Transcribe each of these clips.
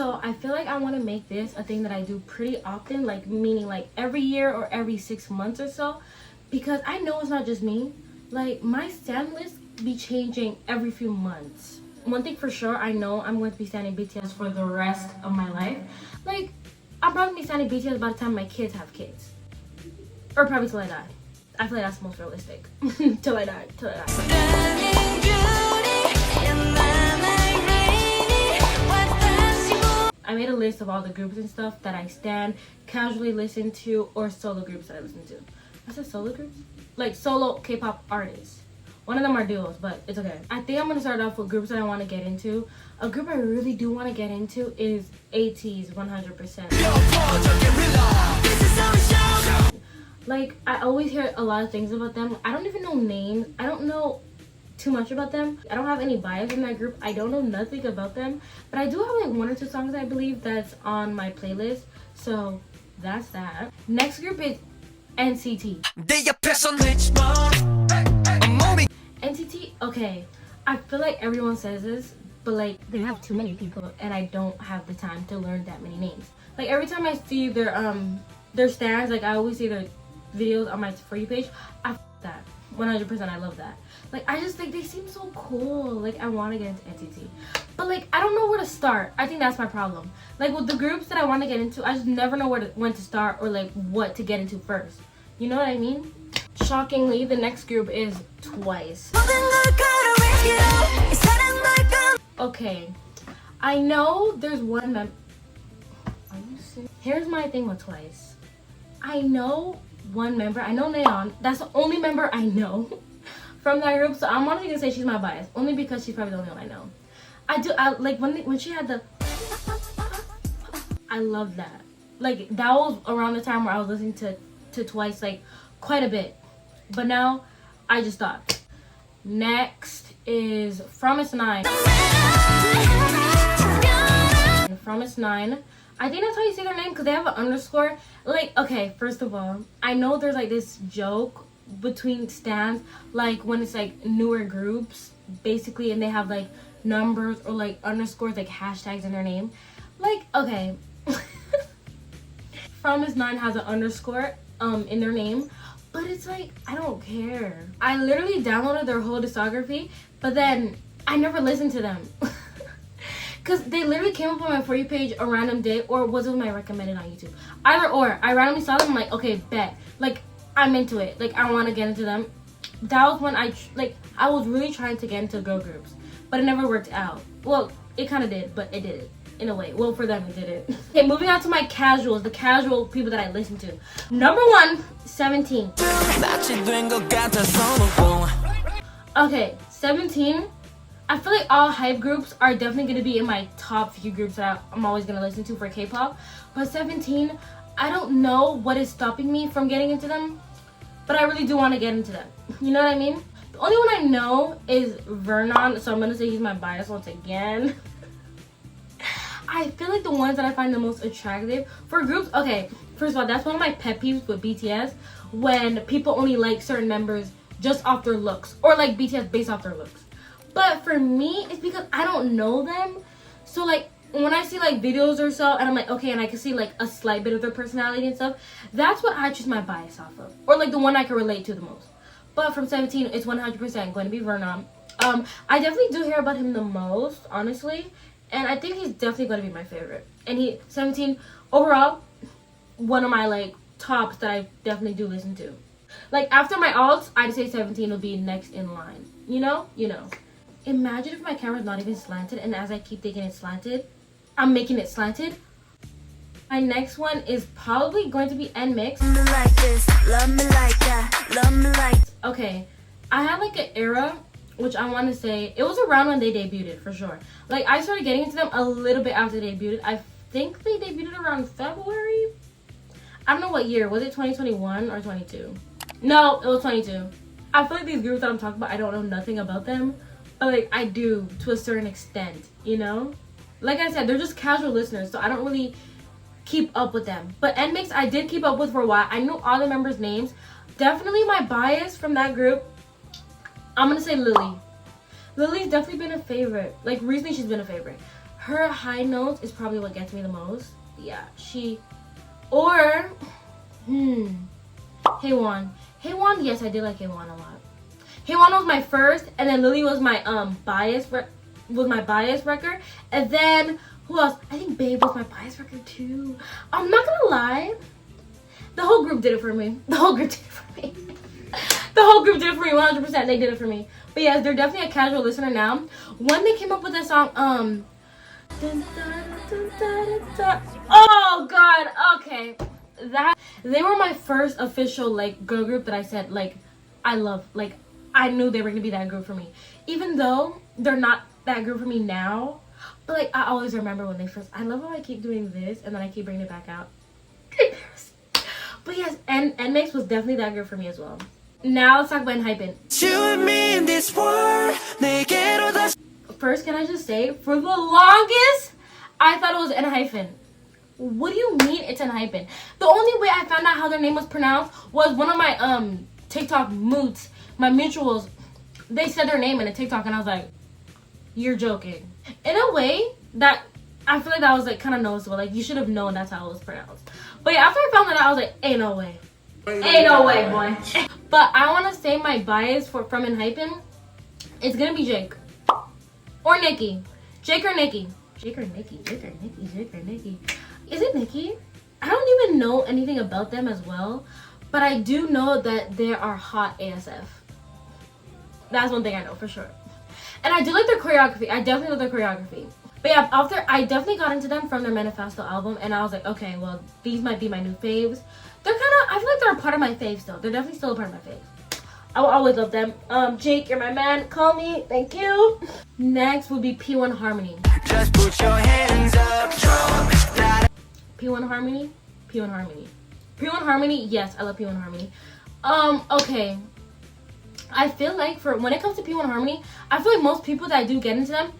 So I feel like I want to make this a thing that I do pretty often, like meaning like every year or every 6 months or so, because I know it's not just me. Like my stan list be changing every few months. One thing for sure, I know I'm going to be standing BTS for the rest of my life. Like I'll probably be standing BTS by the time my kids have kids, or probably till I die. I feel like that's the most realistic. Till I die. I made a list of all the groups and stuff that I stan, casually listen to, or solo groups that I listen to. I said solo groups? Like solo K-pop artists. One of them are duos, but it's okay. I think I'm gonna start off with groups that I want to get into. A group I really do want to get into is ATEEZ 100%. Like, I always hear a lot of things about them. I don't even know names. I don't know too much about them. I don't have any bias in that group. I don't know nothing about them. But I do have like 1 or 2 songs, I believe, that's on my playlist. So that's that. Next group is NCT. NCT, okay. I feel like everyone says this, but like they have too many people and I don't have the time to learn that many names. Like every time I see their stands, like I always see their videos on my For You page. I that 100%. I love that. Like I just think they seem so cool. Like I want to get into NCT, but like I don't know where to start. I think that's my problem. Like with the groups that I want to get into, I just never know when to start or like what to get into first. You know what I mean? Shockingly, the next group is TWICE. Okay, I know there's one member. Are you serious? Here's my thing with TWICE. I know one member. I know Nayeon. That's the only member I know from that group. So I'm honestly gonna say she's my bias, only because she's probably the only one I know. I like when she had the. I love that. Like that was around the time where I was listening to TWICE like quite a bit, but now I just stopped. Next is From9. From9. I think that's how you say their name because they have an underscore. Like, okay, first of all, I know there's like this joke between stans, like when it's like newer groups, basically, and they have like numbers or like underscores, like hashtags in their name. Like, okay, From9 has an underscore in their name, but it's like I don't care. I literally downloaded their whole discography, but then I never listened to them. Because they literally came up on my For You page a random day, or was it my recommended on YouTube? Either or. I randomly saw them, I'm like, okay, bet. Like, I'm into it. Like, I want to get into them. That was when I was really trying to get into girl groups. But it never worked out. Well, it kind of did, but it did. In a way. Well, for them, it didn't. Okay, moving on to my casuals. The casual people that I listen to. Number 1, 17. Okay, 17. I feel like all hype groups are definitely going to be in my top few groups that I'm always going to listen to for K-pop. But 17, I don't know what is stopping me from getting into them, but I really do want to get into them. You know what I mean? The only one I know is Vernon, so I'm going to say he's my bias once again. I feel like the ones that I find the most attractive for groups, okay, first of all, that's one of my pet peeves with BTS, when people only like certain members just off their looks, or like BTS based off their looks. But for me, it's because I don't know them. So like when I see like videos or so and I'm like, okay, and I can see like a slight bit of their personality and stuff, that's what I choose my bias off of. Or like the one I can relate to the most. But from 17, it's 100% going to be Vernon. I definitely do hear about him the most, honestly. And I think he's definitely going to be my favorite. And 17, overall, one of my like tops that I definitely do listen to. Like after my alts, I'd say 17 will be next in line. You know? You know. Imagine if my camera's not even slanted, and as I keep thinking it's slanted, I'm making it slanted. My next one is probably going to be NMIXX. Love me like this, love me like that, love me like. Okay, I had like an era, which I want to say, it was around when they debuted, for sure. Like, I started getting into them a little bit after they debuted. I think they debuted around February? I don't know what year. Was it 2021 or 22? No, it was 22. I feel like these groups that I'm talking about, I don't know nothing about them. But like I do to a certain extent, you know? Like I said, they're just casual listeners, so I don't really keep up with them. But NMIXX I did keep up with for a while. I knew all the members' names. Definitely my bias from that group, I'm gonna say Lily. Lily's definitely been a favorite. Like recently she's been a favorite. her high notes is probably what gets me the most. Yeah, or Haewon. Haewon, yes, I did like Haewon a lot. Haewon was my first, and then Lily was my bias record, and then who else? I think Babe was my bias record too. I'm not gonna lie, the whole group did it for me. The whole group did it for me. The whole group did it for me. 100%, they did it for me. But yes, they're definitely a casual listener now. When they came up with that song, oh god, okay, that they were my first official like girl group that I said like I love, like I knew they were gonna be that group for me, even though they're not that group for me now. But like I always remember when they first, I love how I keep doing this and then I keep bringing it back out. But yes, and NMIXX was definitely that group for me as well. Now let's talk about ⴰ First, can I just say, for the longest, I thought it was ⴰ. What do you mean it's ⴰ? The only way I found out how their name was pronounced was one of my TikTok moods, my mutuals. They said their name in a TikTok, and I was like, "You're joking." In a way that I feel like that was like kind of noticeable. Like you should have known that's how it was pronounced. But yeah, after I found that out, I was like, "Ain't no way, ain't no way, boy." But I want to say my bias from ⴰ it's gonna be Jake. Or Nikki. Jake or Nikki. Jake or Nikki. Jake or Nikki. Jake or Nikki. Is it Nikki? I don't even know anything about them as well. But I do know that they are hot ASF. That's one thing I know for sure. And I do like their choreography. I definitely love their choreography. But yeah, after I definitely got into them from their Manifesto album. And I was like, okay, well, these might be my new faves. They're kind of, I feel like they're a part of my faves still. They're definitely still a part of my faves. I will always love them. Jake, you're my man. Call me. Thank you. Next will be P1 Harmony. Just put your hands up. P1 Harmony. P1 Harmony. P1 Harmony. Yes, I love P1 Harmony. Okay. I feel like when it comes to P1 Harmony, I feel like most people that do get into them,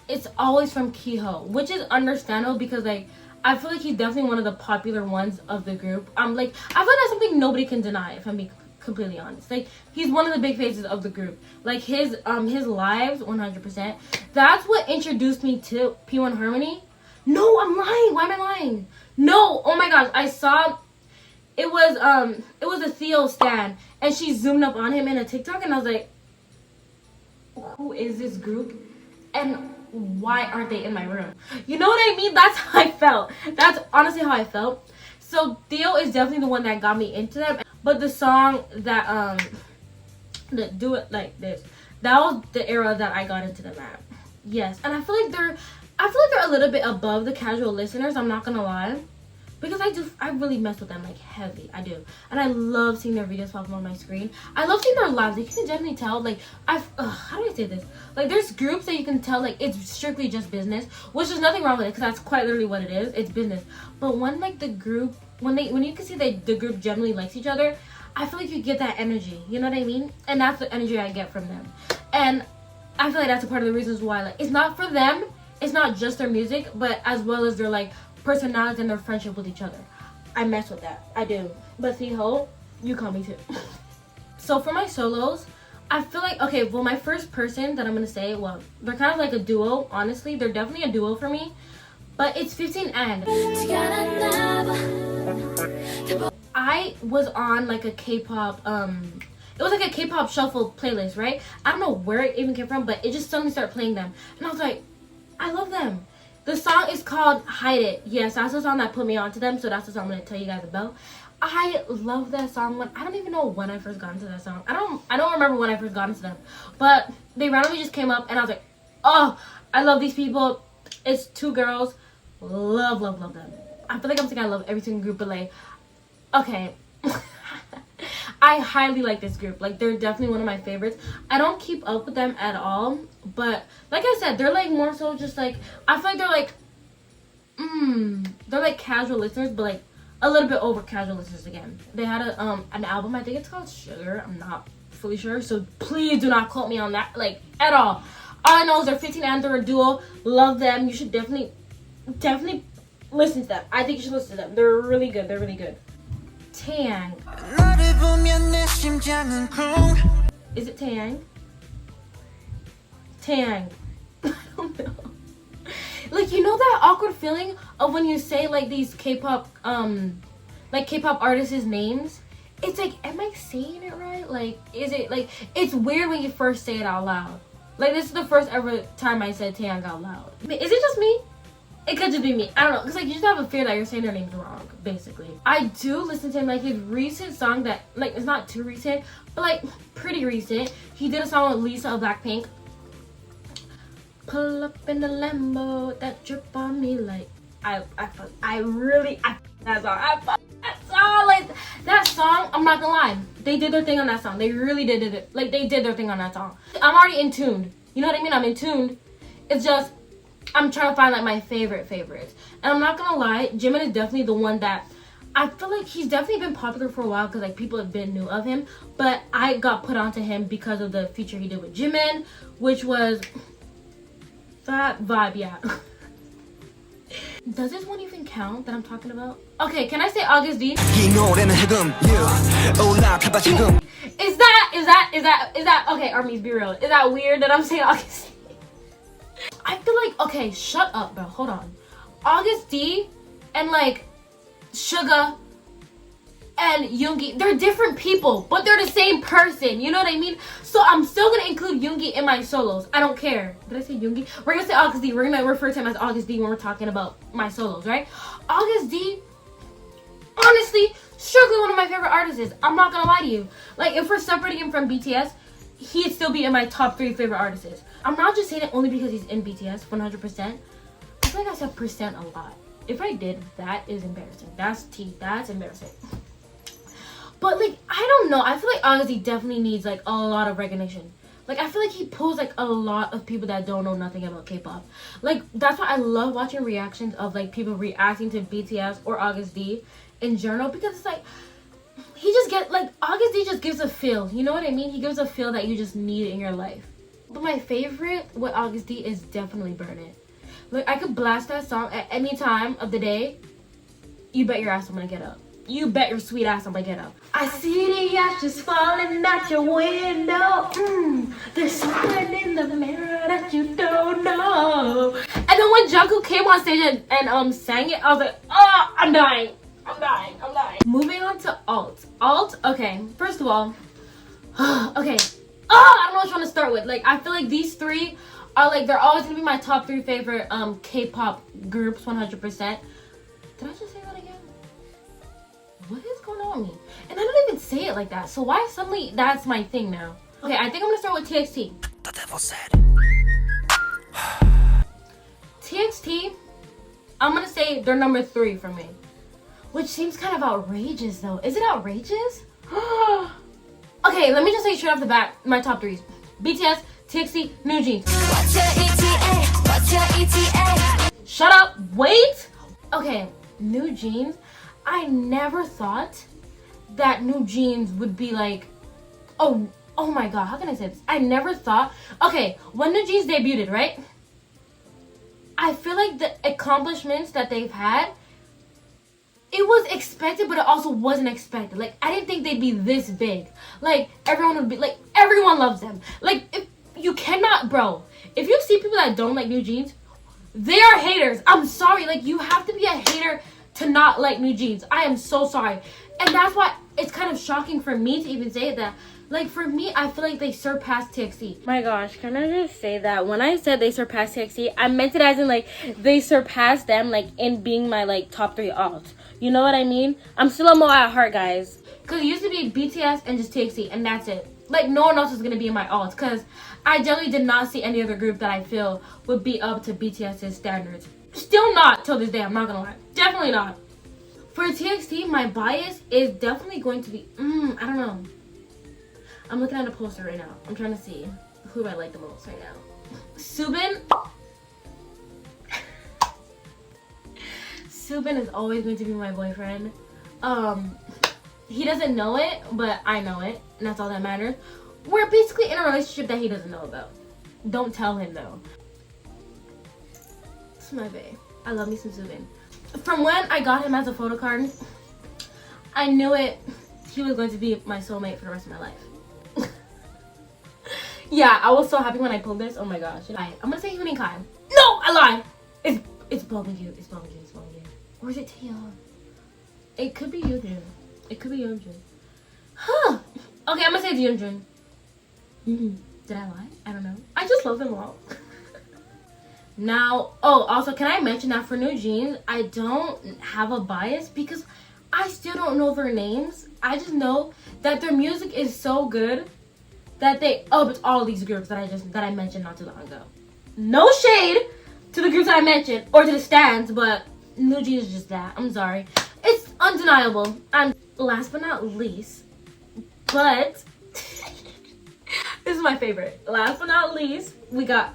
it's always from Kiho, which is understandable because like I feel like he's definitely one of the popular ones of the group. Like I feel like that's something nobody can deny if I'm being completely honest. Like he's one of the big faces of the group. Like his lives 100%. That's what introduced me to P1 Harmony. No, I'm lying. Why am I lying? No, oh my gosh, I saw it was a Theo stan and she zoomed up on him in a TikTok and I was like, who is this group and why aren't they in my room? You know what I mean? That's how I felt. That's honestly how I felt. So Theo is definitely the one that got me into them. But the song that Do It Like This, that was the era that I got into them at. Yes, and I feel like they're a little bit above the casual listeners, I'm not gonna lie. Because I really mess with them like heavy. I do. And I love seeing their videos pop up on my screen. I love seeing their lives. Like, you can definitely tell, like, how do I say this? Like, there's groups that you can tell, like, it's strictly just business. Which is nothing wrong with it, because that's quite literally what it is. It's business. But when, like, the group, when you can see that the group generally likes each other, I feel like you get that energy. You know what I mean? And that's the energy I get from them. And I feel like that's a part of the reasons why, like, it's not for them. It's not just their music, but as well as their, like, personality and their friendship with each other. I mess with that. I do. But see, Ho, you call me too. So for my solos, I feel like, okay, well, my first person that I'm gonna say, well, they're kind of like a duo, honestly. They're definitely a duo for me. But it's 15 and. I was on like a K-pop, it was like a K-pop shuffle playlist, right? I don't know where it even came from, but it just suddenly started playing them. And I was like, I love them. The song is called Hide It. Yes, that's the song that put me onto them, so that's the song I'm going to tell you guys about. I love that song. I don't even know when I first got into that song. I don't remember when I first got into them. But they randomly just came up, and I was like, oh, I love these people. It's two girls. Love, love, love them. I feel like I'm saying I love every single group, but like, okay. I highly like this group. Like, they're definitely one of my favorites. I don't keep up with them at all, but like I said, they're like more so just like, I feel like they're like casual listeners, but like a little bit over casual listeners again. They had an album, I think it's called Sugar. I'm not fully sure, so please do not quote me on that, like, at all. All I know is they're 15 and they're a duo. Love them. You should definitely listen to them. I think you should listen to them. They're really good. They're really good. Taeyang. Is it Taeyang? Taeyang. I don't know. Like, you know that awkward feeling of when you say like these K-pop artists' names? It's like, am I saying it right? Like, is it like, it's weird when you first say it out loud. Like, this is the first ever time I said Taeyang out loud. Is it just me? It could just be me. I don't know. Because, like, you just have a fear that you're saying their names wrong, basically. I do listen to him, like, his recent song that, like, it's not too recent, but, like, pretty recent. He did a song with Lisa of Blackpink. Pull up in the Lambo, that drip on me, like, that song. Like, that song, I'm not gonna lie. They did their thing on that song. They really did it. Like, they did their thing on that song. I'm already in tuned. You know what I mean? I'm in tuned. It's just, I'm trying to find like my favorites. And I'm not gonna lie, Jimin is definitely the one that I feel like he's definitely been popular for a while because like people have been new of him. But I got put onto him because of the feature he did with Jimin, which was that vibe, yeah. Does this one even count that I'm talking about? Okay, can I say August D? Is that okay, armies, be real. Is that weird that I'm saying August D? I feel like, okay, shut up, bro. Hold on. August D and like Suga and Yoongi, they're different people, but they're the same person. You know what I mean? So I'm still gonna include Yoongi in my solos. I don't care. Did I say Yoongi? We're gonna say August D. We're gonna refer to him as August D when we're talking about my solos, right? August D, honestly, strictly one of my favorite artists. I'm not gonna lie to you. Like, if we're separating him from BTS, he'd still be in my top 3 favorite artists. I'm not just saying it only because he's in BTS, 100%. I feel like I said percent a lot. If I did, that is embarrassing. That's embarrassing. But like, I don't know. I feel like August definitely needs like a lot of recognition. Like, I feel like he pulls like a lot of people that don't know nothing about K-pop. Like, that's why I love watching reactions of like people reacting to BTS or August D in general, because it's like, he just get like, August D just gives a feel. You know what I mean? He gives a feel that you just need in your life. But my favorite with August D is definitely Burn It. Like, I could blast that song at any time of the day. You bet your ass I'm gonna get up. You bet your sweet ass I'm gonna get up. I see the ashes falling out your window. There's something in the mirror that you don't know. And then when Jungkook came on stage and sang it, I was like, oh, I'm dying. Moving on to alt. Alt, okay. First of all, okay. I don't know which one to start with. Like, I feel like these 3 are like, they're always gonna be my top 3 favorite K-pop groups, 100%. Did I just say that again? What is going on with me? And I don't even say it like that. So why suddenly that's my thing now? Okay, I think I'm gonna start with TXT. The devil said. TXT, I'm gonna say they're number 3 for me. Which seems kind of outrageous though. Is it outrageous? Okay, let me just say straight off the bat, my top 3s. BTS, TXT, NewJeans. What's your ETA? What's your ETA? Shut up, wait! Okay, NewJeans. I never thought that NewJeans would be like, oh my god, how can I say this? I never thought, okay, when NewJeans debuted, right? I feel like the accomplishments that they've had, it was expected, but it also wasn't expected. Like, I didn't think they'd be this big. Like, everyone would be, like, everyone loves them. Like, if you cannot, bro, if you see people that don't like NewJeans, they are haters. I'm sorry. Like, you have to be a hater to not like NewJeans. I am so sorry. And that's why it's kind of shocking for me to even say that. Like, for me, I feel like they surpassed TXT. My gosh, can I just say that when I said they surpassed TXT, I meant it as in, like, they surpassed them, like, in being my, like, top 3 alt. You know what I mean? I'm still a Mo at heart, guys. Because it used to be BTS and just TXT, and that's it. Like, no one else was going to be in my alt. Because I generally did not see any other group that I feel would be up to BTS's standards. Still not till this day, I'm not going to lie. Definitely not. For TXT, my bias is definitely going to be, I don't know. I'm looking at a poster right now. I'm trying to see who I like the most right now. Soobin. Soobin is always going to be my boyfriend. He doesn't know it, but I know it, and that's all that matters. We're basically in a relationship that he doesn't know about. Don't tell him though. It's my bae. I love me some Soobin. From when I got him as a photo card, I knew it. He was going to be my soulmate for the rest of my life. Yeah, I was so happy when I pulled this. Oh my gosh. I'm gonna say ⴞɪʟᴍ. No, I lied. It's bugging you. It's bugging you. It's bugging you. Or is it Taeyeon? It could be Yeonjun. It could be Yeonjun. Huh. Okay, I'm gonna say it's Yeonjun. Did I lie? I don't know. I just love them all. Now, oh, also, can I mention that for New Jeans, I don't have a bias because I still don't know their names. I just know that their music is so good that it's all these groups that I mentioned not too long ago. No shade to the groups that I mentioned or to the stands, but New Jeans is just that. I'm sorry. It's undeniable. And last but not least, but this is my favorite. Last but not least, we got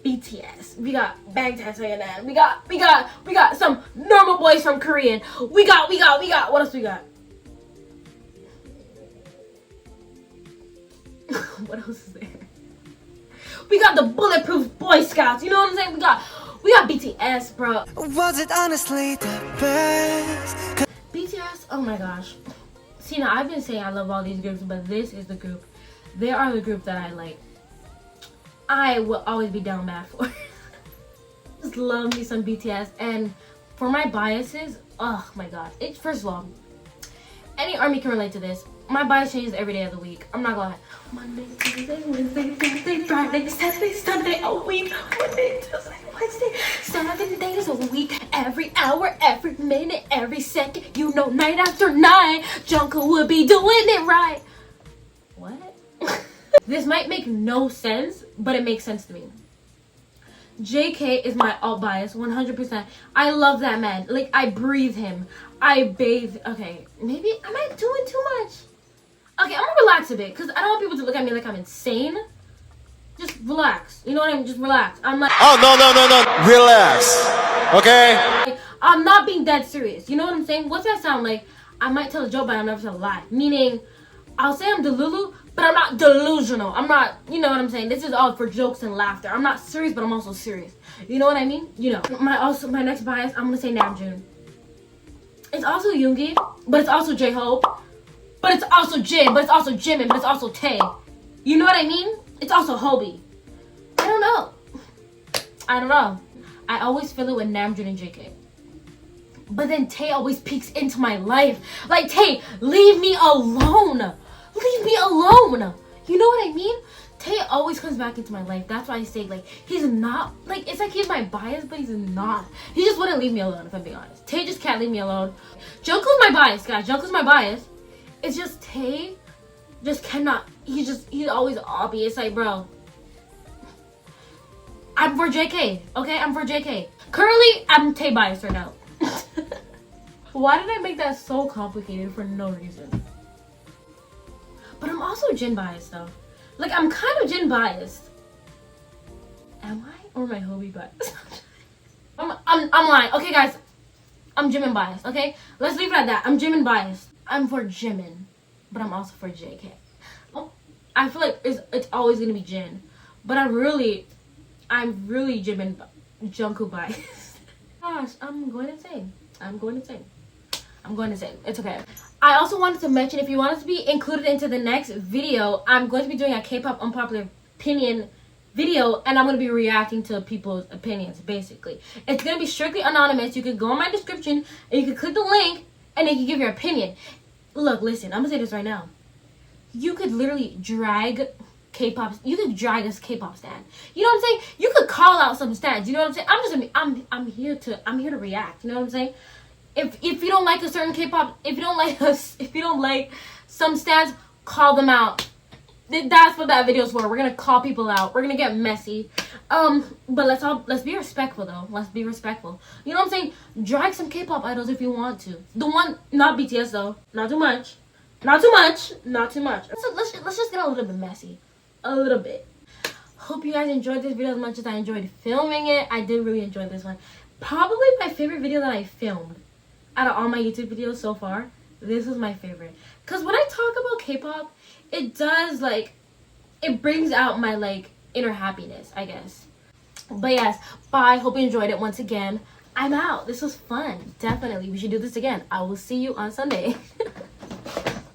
BTS. We got Bangtan. We got some normal boys from Korean. We got what else we got? What else is there? We got the bulletproof Boy Scouts. You know what I'm saying? We got BTS, bro. Was it honestly the best? BTS, oh my gosh. See, now I've been saying I love all these groups, but this is the group. They are the group that I like. I will always be down bad for. Just love me some BTS. And for my biases, oh my god. First of all, any ARMY can relate to this. My bias changes every day of the week. I'm not gonna lie. Monday, Tuesday, Wednesday, Thursday, Friday, Saturday, Sunday, a week. Monday, Tuesday, Wednesday, 7 days a week. Every hour, every minute, every second. You know, night after night, Jungkook would be doing it right. What? This might make no sense, but it makes sense to me. JK is my alt bias, 100%. I love that man. Like, I breathe him. I bathe. Okay, maybe am I doing too much? Okay, I'm gonna relax a bit because I don't want people to look at me like I'm insane. Just relax. You know what I mean? Just relax. I'm like, oh, no. Relax. Okay? like, I'm not being dead serious. You know what I'm saying? What's that sound like? I might tell a joke, but I'll never tell a lie. Meaning, I'll say I'm delulu, but I'm not delusional. I'm not, you know what I'm saying? This is all for jokes and laughter. I'm not serious, but I'm also serious. You know what I mean? You know. My next bias, I'm gonna say Namjoon. It's also Yoongi, but it's also J-Hope. But it's also Jin, but it's also Jimin, but it's also Tae. You know what I mean? It's also Hobie. I don't know. I always feel it with Namjoon and JK. But then Tae always peeks into my life. Like, Tae, leave me alone. Leave me alone. You know what I mean? Tae always comes back into my life. That's why I say, like, he's not, like, it's like he's my bias, but he's not. He just wouldn't leave me alone, if I'm being honest. Tae just can't leave me alone. Jungkook's my bias, guys. Jungkook's my bias. It's just Tae just cannot, he's always obvious. Like, bro, I'm for JK, okay? I'm for JK. Currently, I'm Tae biased right now. Why did I make that so complicated for no reason? But I'm also Jin biased though. Like, I'm kind of Jin biased. Am I? Or am I Hobie biased? I'm lying. Okay, guys. I'm Jimin biased, okay? Let's leave it at that. I'm Jimin biased. I'm for Jimin, but I'm also for JK. Oh, I feel like it's always gonna be Jin, but I'm really Jimin Jungkook biased. Gosh, I'm going insane. It's okay. I also wanted to mention, if you want us to be included into the next video, I'm going to be doing a K-pop unpopular opinion video, and I'm going to be reacting to people's opinions, basically. It's going to be strictly anonymous. You can go in my description, and you can click the link, and then you can give your opinion. Look, listen, I'm going to say this right now. You could literally drag K-pop, you could drag us K-pop stan. You know what I'm saying? You could call out some stans. You know what I'm saying? I'm here to react. You know what I'm saying? If you don't like a certain K-pop, if you don't like some stans, call them out. That's what that video's for. We're gonna call people out. We're gonna get messy. But let's be respectful though. Let's be respectful. You know what I'm saying? Drag some K-pop idols if you want to. The one, not BTS though. Not too much. So let's just get a little bit messy. A little bit. Hope you guys enjoyed this video as much as I enjoyed filming it. I did really enjoy this one. Probably my favorite video that I filmed out of all my YouTube videos so far. This was my favorite. Because when I talk about K-pop, it does, like, it brings out my, like, inner happiness, I guess. But yes, bye. Hope you enjoyed it once again. I'm out. This was fun. Definitely. We should do this again. I will see you on Sunday.